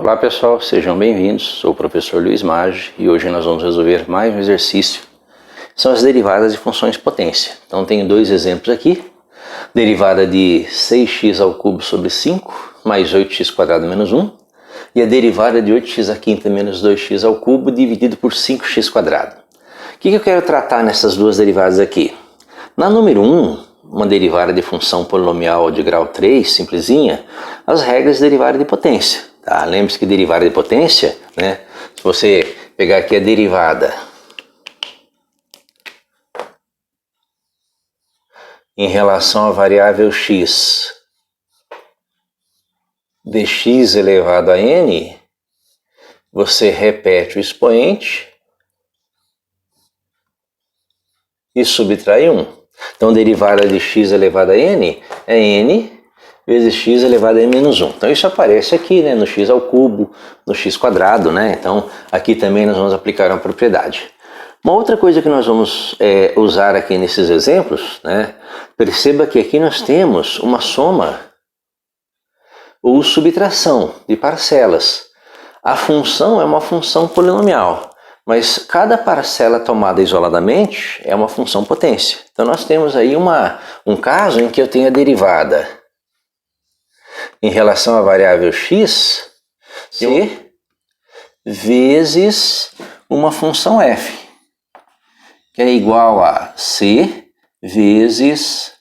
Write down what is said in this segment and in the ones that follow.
Olá pessoal, sejam bem-vindos, sou o professor Luiz Maggi e hoje nós vamos resolver mais um exercício. São as derivadas de funções de potência. Então tenho dois exemplos aqui. Derivada de 6x ao cubo sobre 5 mais 8x² menos 1 e a derivada de 8x à quinta menos 2x ao cubo dividido por 5x². O que eu quero tratar nessas duas derivadas aqui? Na número 1, uma derivada de função polinomial de grau 3, simplesinha, as regras de derivada de potência. Tá? Lembre-se que derivada de potência, né? Se você pegar aqui a derivada em relação à variável x de x elevado a n, você repete o expoente e subtrai 1. Então, derivada de x elevado a n é n vezes x elevado a menos 1. Então, isso aparece aqui, né, no x ao cubo, no x², né? Então, aqui também nós vamos aplicar uma propriedade. Uma outra coisa que nós vamos usar aqui nesses exemplos, né? Perceba que aqui nós temos uma soma ou subtração de parcelas. A função é uma função polinomial, mas cada parcela tomada isoladamente é uma função potência. Então nós temos aí um caso em que eu tenho a derivada em relação à variável x, c vezes uma função f, que é igual a c vezes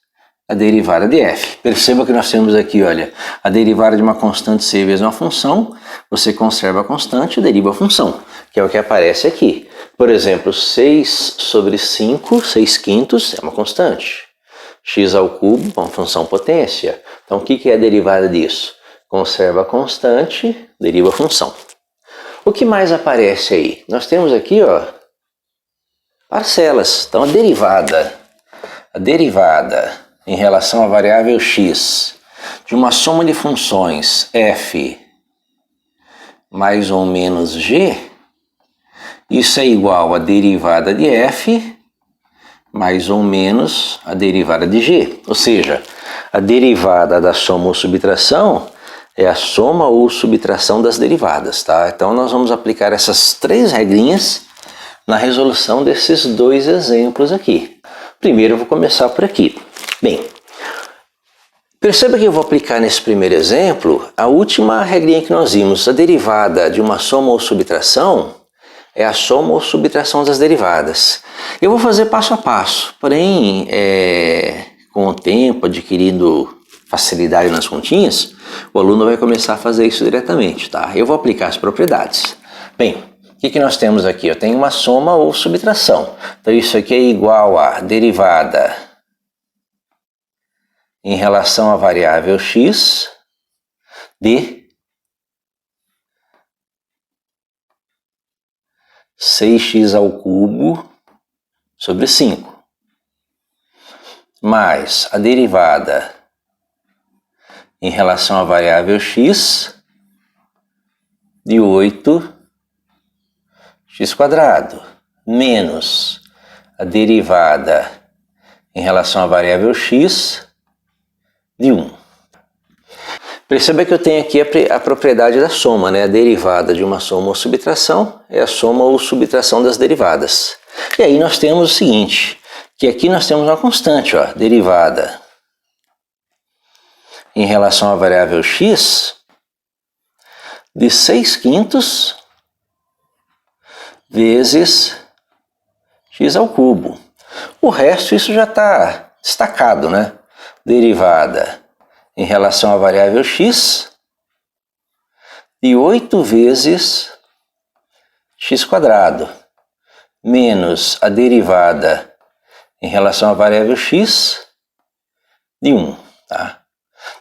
a derivada de f. Perceba que nós temos aqui, olha, a derivada de uma constante c vezes uma função, você conserva a constante e deriva a função, que é o que aparece aqui. Por exemplo, 6 sobre 5, 6 quintos é uma constante. X ao cubo é uma função potência. Então, o que é a derivada disso? Conserva a constante, deriva a função. O que mais aparece aí? Nós temos aqui, ó, parcelas. Então, a derivada em relação à variável x de uma soma de funções f mais ou menos g, isso é igual a derivada de f mais ou menos a derivada de g. Ou seja, a derivada da soma ou subtração é a soma ou subtração das derivadas, tá? Então nós vamos aplicar essas três regrinhas na resolução desses dois exemplos aqui. Primeiro eu vou começar por aqui. Bem, perceba que eu vou aplicar nesse primeiro exemplo a última regrinha que nós vimos. A derivada de uma soma ou subtração é a soma ou subtração das derivadas. Eu vou fazer passo a passo, porém, com o tempo, adquirindo facilidade nas continhas, o aluno vai começar a fazer isso diretamente, tá? Eu vou aplicar as propriedades. Bem, o que nós temos aqui? Eu tenho uma soma ou subtração. Então, isso aqui é igual a derivada em relação à variável x de 6x ao cubo sobre 5, mais a derivada em relação à variável x de 8x², menos a derivada em relação à variável x de 1. Perceba que eu tenho aqui a propriedade da soma, né? A derivada de uma soma ou subtração é a soma ou subtração das derivadas. E aí nós temos o seguinte, que aqui nós temos uma constante, ó, derivada em relação à variável x de 6 quintos vezes x ao cubo. O resto, isso já está destacado, né? Derivada em relação à variável x de 8 vezes x² menos a derivada em relação à variável x de 1. Tá?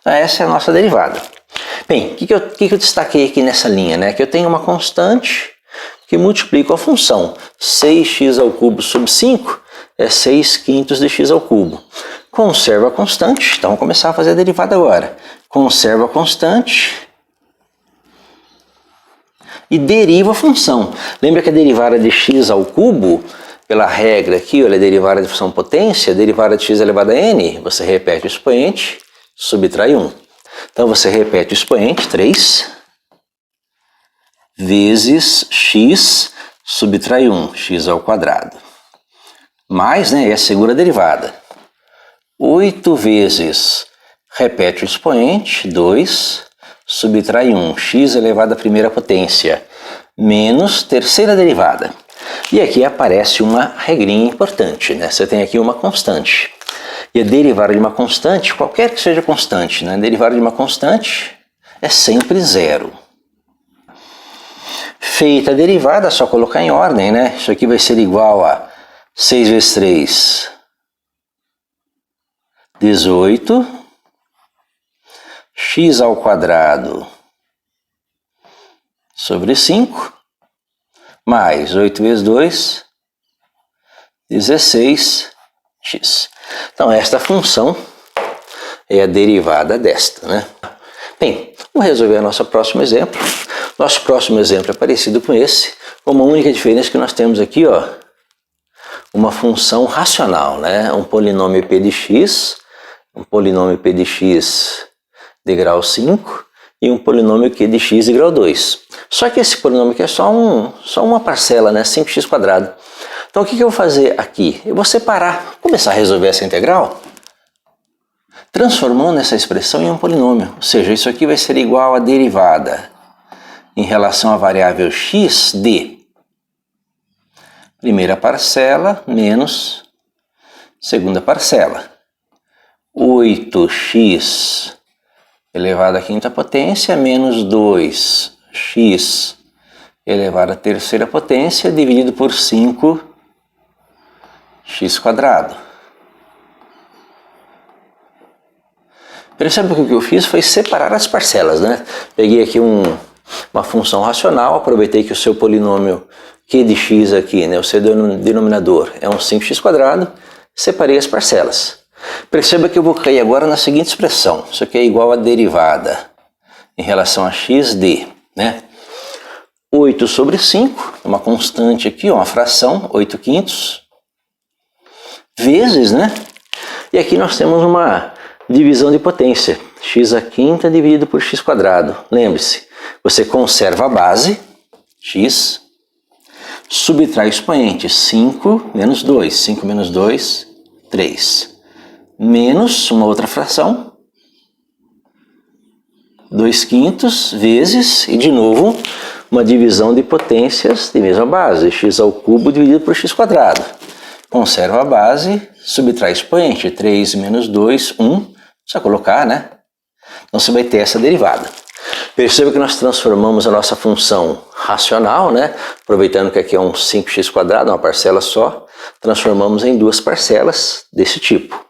Então, essa é a nossa derivada. Bem, o que eu destaquei aqui nessa linha? Né? Que eu tenho uma constante que multiplica a função. 6x ao cubo sobre 5 é 6 quintos de x ao cubo. Conserva a constante, então vamos começar a fazer a derivada agora. Conserva a constante e deriva a função. Lembra que a derivada de x ao cubo, pela regra aqui, olha, a derivada de função potência, a derivada de x elevado a n, você repete o expoente, subtrai 1. Então você repete o expoente, 3, vezes x, subtrai 1, x ao quadrado. Mais, né, é a segunda derivada. 8 vezes, repete o expoente, 2, subtrai 1, x elevado à primeira potência, menos terceira derivada. E aqui aparece uma regrinha importante, né? Você tem aqui uma constante. E a derivada de uma constante, qualquer que seja constante, né? A derivada de uma constante é sempre zero. Feita a derivada, é só colocar em ordem, né? Isso aqui vai ser igual a 6 vezes 3, 18, x ao quadrado sobre 5, mais 8 vezes 2, 16x. Então, esta função é a derivada desta, né? Bem, vamos resolver o nosso próximo exemplo. Nosso próximo exemplo é parecido com esse, com uma única diferença que nós temos aqui, ó, uma função racional, né? Um polinômio p de x, de grau 5 e um polinômio q de x de grau 2. Só que esse polinômio aqui é só uma parcela, né? 5x². Então o que eu vou fazer aqui? Eu vou separar, começar a resolver essa integral, transformando essa expressão em um polinômio. Ou seja, isso aqui vai ser igual a derivada em relação à variável x de primeira parcela menos segunda parcela. 8x elevado à quinta potência menos 2x elevado à terceira potência dividido por 5x². Percebe que o que eu fiz foi separar as parcelas, né? Peguei aqui uma função racional, aproveitei que o seu polinômio q de x aqui, né, o seu denominador é um 5x², separei as parcelas. Perceba que eu vou cair agora na seguinte expressão, isso aqui é igual a derivada em relação a x de, né? 8 sobre 5, uma constante aqui, uma fração, 8/5, vezes, né? E aqui nós temos uma divisão de potência, x² dividido por x². Lembre-se, você conserva a base, x, subtrai o expoente, 5 menos 2, 5 menos 2, 3, menos uma outra fração, 2/5 vezes, e de novo, uma divisão de potências de mesma base, x² dividido por x². Conserva a base, subtrai expoente, 3 menos 2, 1, só colocar, né? Então você vai ter essa derivada. Perceba que nós transformamos a nossa função racional, né? Aproveitando que aqui é um 5x², uma parcela só, transformamos em duas parcelas desse tipo.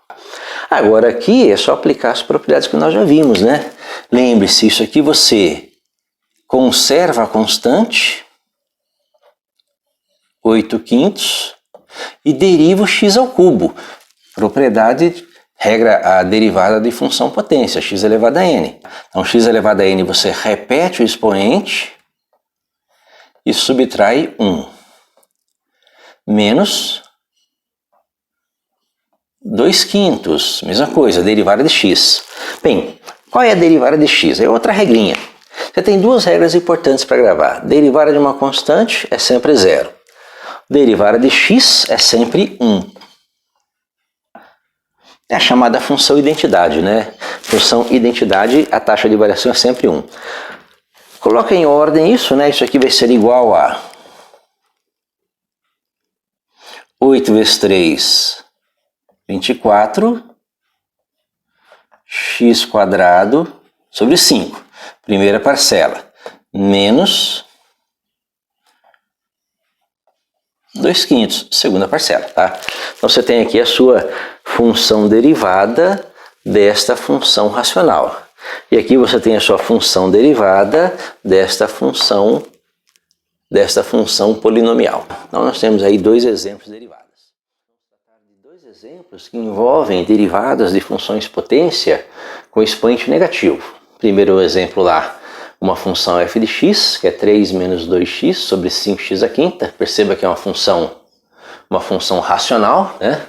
Agora aqui é só aplicar as propriedades que nós já vimos, né? Lembre-se, isso aqui você conserva a constante, 8/5, e deriva o x². Propriedade, regra, a derivada de função potência, x elevado a n. Então, x elevado a n, você repete o expoente e subtrai 1. Menos 2/5, mesma coisa, derivada de x. Bem, qual é a derivada de x? É outra regrinha. Você tem duas regras importantes para gravar. Derivada de uma constante é sempre 0. Derivada de x é sempre 1. É a chamada função identidade, né? Função identidade, a taxa de variação é sempre 1. Coloca em ordem isso, né? Isso aqui vai ser igual a 8 vezes 3, 24, x² sobre 5, primeira parcela, menos 2/5, segunda parcela, tá? Então você tem aqui a sua função derivada desta função racional. E aqui você tem a sua função derivada desta função polinomial. Então nós temos aí dois exemplos derivados. Dois exemplos que envolvem derivadas de funções potência com expoente negativo. Primeiro exemplo lá, uma função f de x, que é 3 menos 2x sobre 5x². Perceba que é uma função racional, né?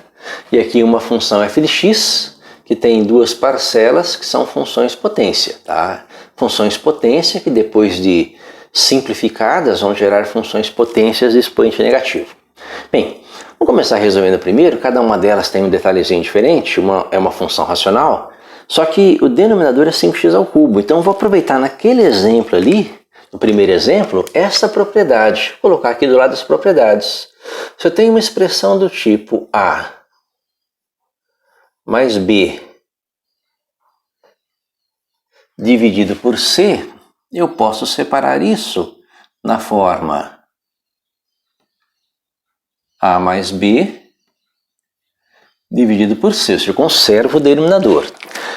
E aqui uma função f de x, que tem duas parcelas que são funções potência, tá? Funções potência que depois de simplificadas vão gerar funções potências de expoente negativo. Bem, vamos começar resolvendo primeiro. Cada uma delas tem um detalhezinho diferente. Uma é uma função racional, só que o denominador é 5x ao cubo. Então eu vou aproveitar naquele exemplo ali, no primeiro exemplo, esta propriedade. Vou colocar aqui do lado das propriedades. Se eu tenho uma expressão do tipo A mais B dividido por C, eu posso separar isso na forma A mais B dividido por C, ou seja, eu conservo o denominador.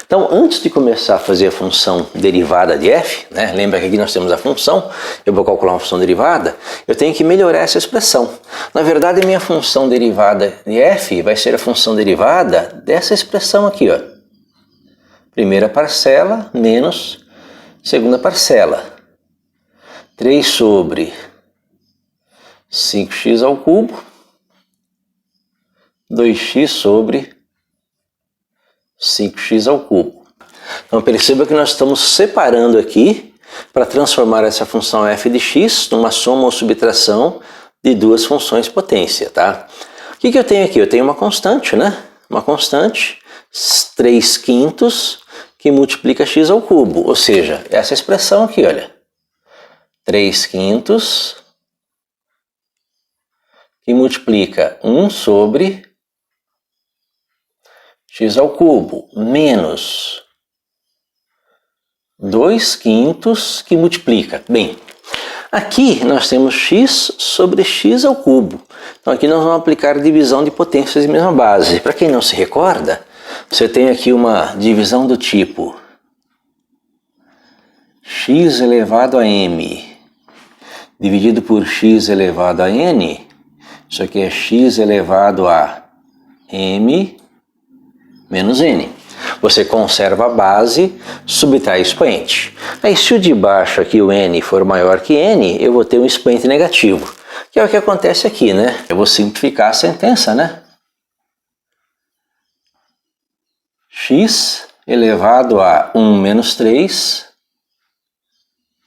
Então, antes de começar a fazer a função derivada de f, né, lembra que aqui nós temos a função, eu vou calcular uma função derivada, eu tenho que melhorar essa expressão. Na verdade, a minha função derivada de f vai ser a função derivada dessa expressão aqui, ó. Primeira parcela menos segunda parcela. 3 sobre 5x ao cubo, 2x sobre 5x ao cubo. Então perceba que nós estamos separando aqui para transformar essa função f de x numa soma ou subtração de duas funções potência, tá? O que eu tenho aqui? Eu tenho uma constante, né? Uma constante, 3/5 que multiplica x ao cubo, ou seja, essa expressão aqui, olha. 3/5 que multiplica 1 sobre x ao cubo menos 2/5 que multiplica. Bem, aqui nós temos x sobre x ao cubo. Então aqui nós vamos aplicar divisão de potências de mesma base. Para quem não se recorda, você tem aqui uma divisão do tipo x elevado a m dividido por x elevado a n. Isso aqui é x elevado a m menos n. Você conserva a base, subtrai expoente. Aí se o de baixo aqui, o n, for maior que n, eu vou ter um expoente negativo. Que é o que acontece aqui, né? Eu vou simplificar a sentença, né? X elevado a 1 menos 3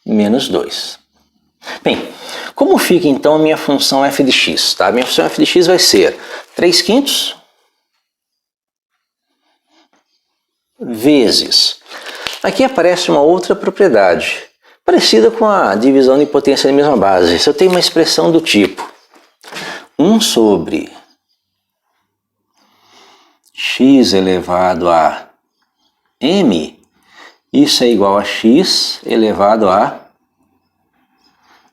menos 2. Bem, como fica então a minha função f de x? Tá? A minha função f de x vai ser 3/5 vezes. Aqui aparece uma outra propriedade, parecida com a divisão de potência da mesma base. Se eu tenho uma expressão do tipo 1 sobre x elevado a m, isso é igual a x elevado a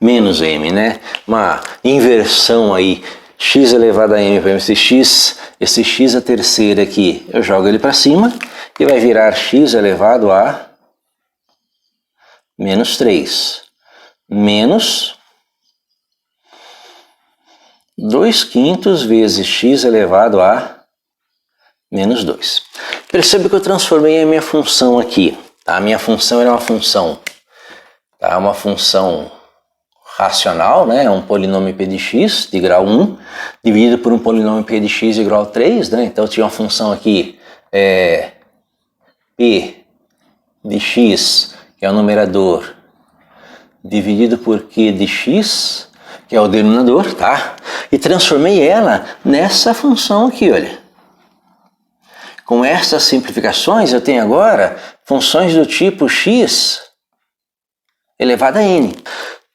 menos m, né? Uma inversão aí, x elevado a m, esse x a terceira aqui, eu jogo ele para cima e vai virar x elevado a menos 3 menos 2/5 vezes x elevado a menos 2. Perceba que eu transformei a minha função aqui. Tá? A minha função era uma função, tá? Uma função racional, né? Um polinômio p de x de grau 1 dividido por um polinômio p de x de grau 3. Né? Então eu tinha uma função aqui p de x, que é o numerador, dividido por q de x, que é o denominador, tá? E transformei ela nessa função aqui, olha. Com essas simplificações, eu tenho agora funções do tipo x elevado a n.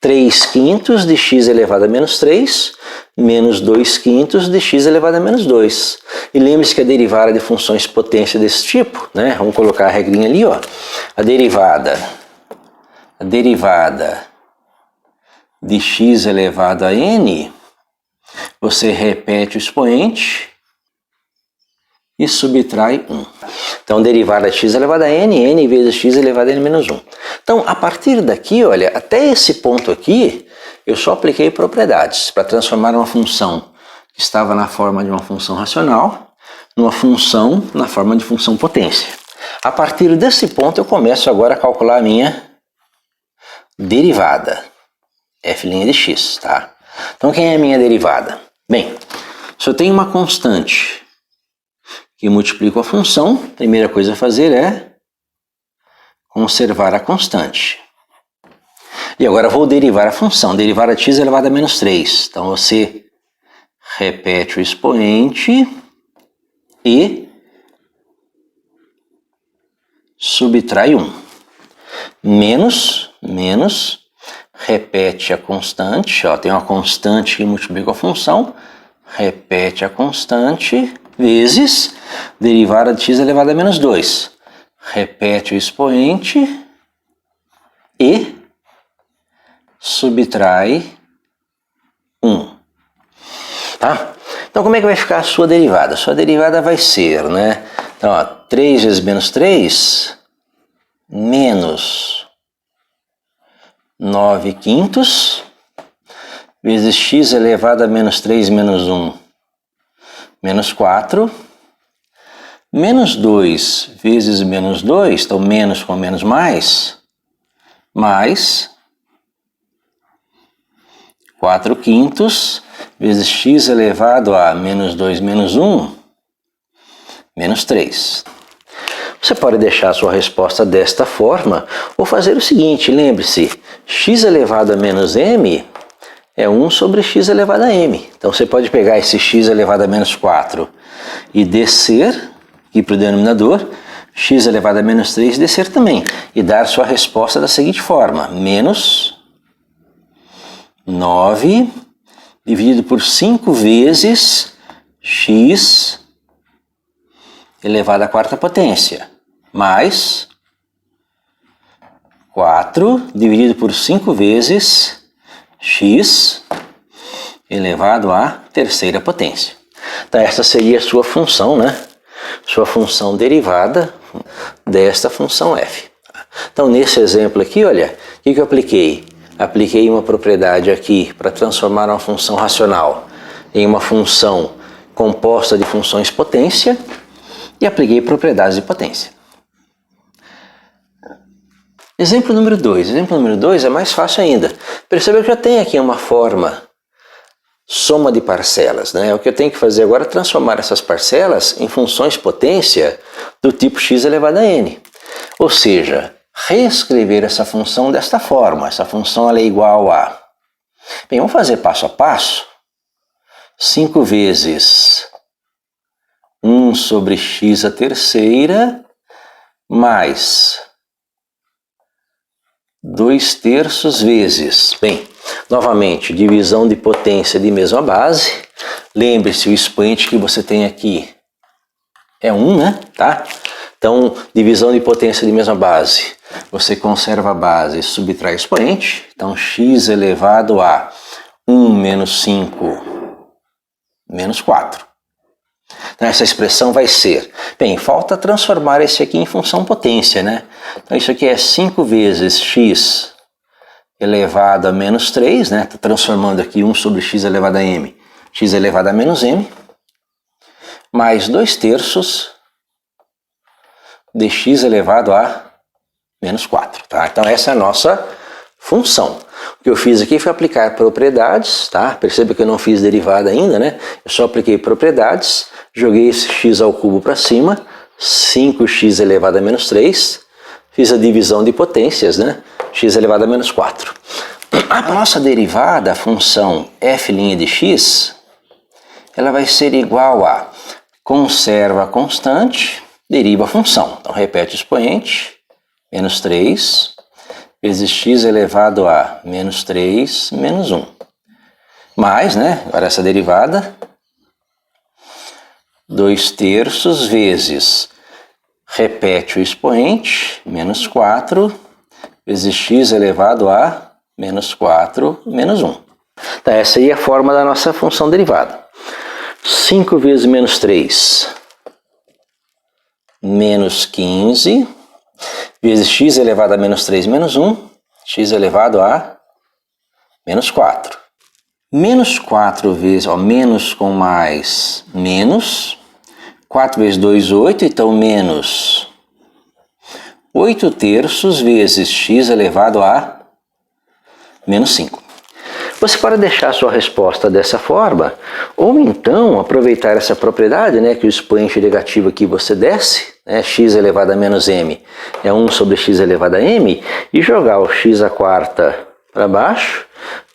3/5 de x elevado a menos 3 menos 2/5 de x elevado a menos 2. E lembre-se que a derivada de funções potência desse tipo, né? Vamos colocar a regrinha ali, ó. A derivada de x elevado a n, você repete o expoente e subtrai 1. Então, derivada de x elevado a n, n vezes x elevado a n menos 1. Então, a partir daqui, olha, até esse ponto aqui, eu só apliquei propriedades para transformar uma função que estava na forma de uma função racional numa função na forma de função potência. A partir desse ponto, eu começo agora a calcular a minha derivada, f' de x, tá? Então, quem é a minha derivada? Bem, se eu tenho uma constante que multiplico a função, a primeira coisa a fazer é conservar a constante. E agora eu vou derivar a função, derivar a x elevado a menos 3. Então você repete o expoente e subtrai 1. Menos, repete a constante, ó, tem uma constante que multiplica a função, repete a constante, vezes, derivada de x elevado a menos 2. Repete o expoente e subtrai 1. Tá? Então como é que vai ficar a sua derivada? A sua derivada vai ser, né? Então, ó, 3 vezes menos 3, menos 9 quintos, vezes x elevado a menos 3 menos 1, menos 4, menos 2 vezes menos 2, então menos com menos mais 4 quintos, vezes x elevado a menos 2 menos 1, menos 3. Você pode deixar a sua resposta desta forma ou fazer o seguinte, lembre-se, x elevado a menos m é 1 sobre x elevado a m. Então você pode pegar esse x elevado a menos 4 e descer aqui para o denominador, x elevado a menos 3 e descer também. E dar sua resposta da seguinte forma, menos 9 dividido por 5 vezes x elevado à quarta potência, mais 4 dividido por 5 vezes x elevado à terceira potência. Então essa seria a sua função, né? Sua função derivada desta função f. Então nesse exemplo aqui, olha, o que eu apliquei? Apliquei uma propriedade aqui para transformar uma função racional em uma função composta de funções potência e apliquei propriedades de potência. Exemplo número 2. Exemplo número 2 é mais fácil ainda. Perceba que eu já tenho aqui uma forma soma de parcelas, né? O que eu tenho que fazer agora é transformar essas parcelas em funções potência do tipo x elevado a n. Ou seja, reescrever essa função desta forma. Essa função ela é igual a... Bem, vamos fazer passo a passo. 5 vezes 1 sobre x a terceira mais 2/3 vezes... Bem, novamente, divisão de potência de mesma base. Lembre-se, o expoente que você tem aqui é 1, né? Tá? Então, divisão de potência de mesma base. Você conserva a base e subtrai o expoente. Então, x elevado a 1 menos 5 menos 4. Então, essa expressão vai ser... Bem, falta transformar esse aqui em função potência, né? Então, isso aqui é 5 vezes x elevado a menos 3, né? Estou transformando aqui 1 sobre x elevado a m, x elevado a menos m, mais 2/3 de x elevado a menos 4, tá? Então essa é a nossa função. O que eu fiz aqui foi aplicar propriedades, tá? Perceba que eu não fiz derivada ainda, né? Eu só apliquei propriedades, joguei esse x ao cubo para cima, 5x elevado a menos 3, fiz a divisão de potências, né? X elevado a menos 4. A nossa derivada, a função f' de x, ela vai ser igual a conserva a constante, deriva a função. Então repete o expoente, menos 3, vezes x elevado a menos 3, menos 1. Mais, né? Agora essa derivada, 2/3 vezes, repete o expoente, menos 4, vezes x elevado a menos 4, menos 1. Então essa aí é a forma da nossa função derivada. 5 vezes menos 3, menos 15, vezes x elevado a menos 3, menos 1, x elevado a menos 4. Menos 4 vezes, ó, menos com mais, menos, 4 vezes 2, 8, então menos 8/3 vezes x elevado a menos 5. Você pode deixar a sua resposta dessa forma, ou então aproveitar essa propriedade, né, que o expoente negativo aqui você desce, né, x elevado a menos m é 1 sobre x elevado a m, e jogar o x à quarta para baixo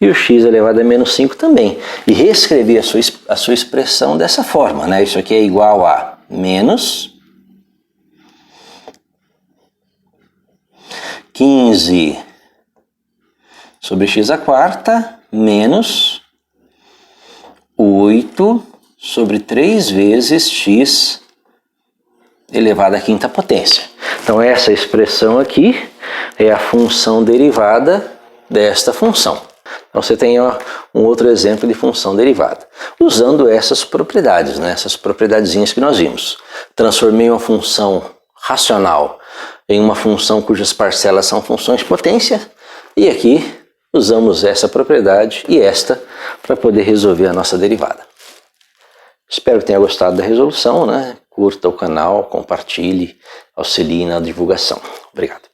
e o x elevado a menos 5 também. E reescrever a sua expressão dessa forma, né? Isso aqui é igual a menos 15 sobre x à quarta menos 8 sobre 3 vezes x elevado à quinta potência. Então essa expressão aqui é a função derivada desta função. Então você tem um outro exemplo de função derivada. Usando essas propriedades, né? Essas propriedadezinhas que nós vimos. Transformei uma função racional em uma função cujas parcelas são funções de potência. E aqui usamos essa propriedade e esta para poder resolver a nossa derivada. Espero que tenha gostado da resolução, né? Curta o canal, compartilhe, auxilie na divulgação. Obrigado.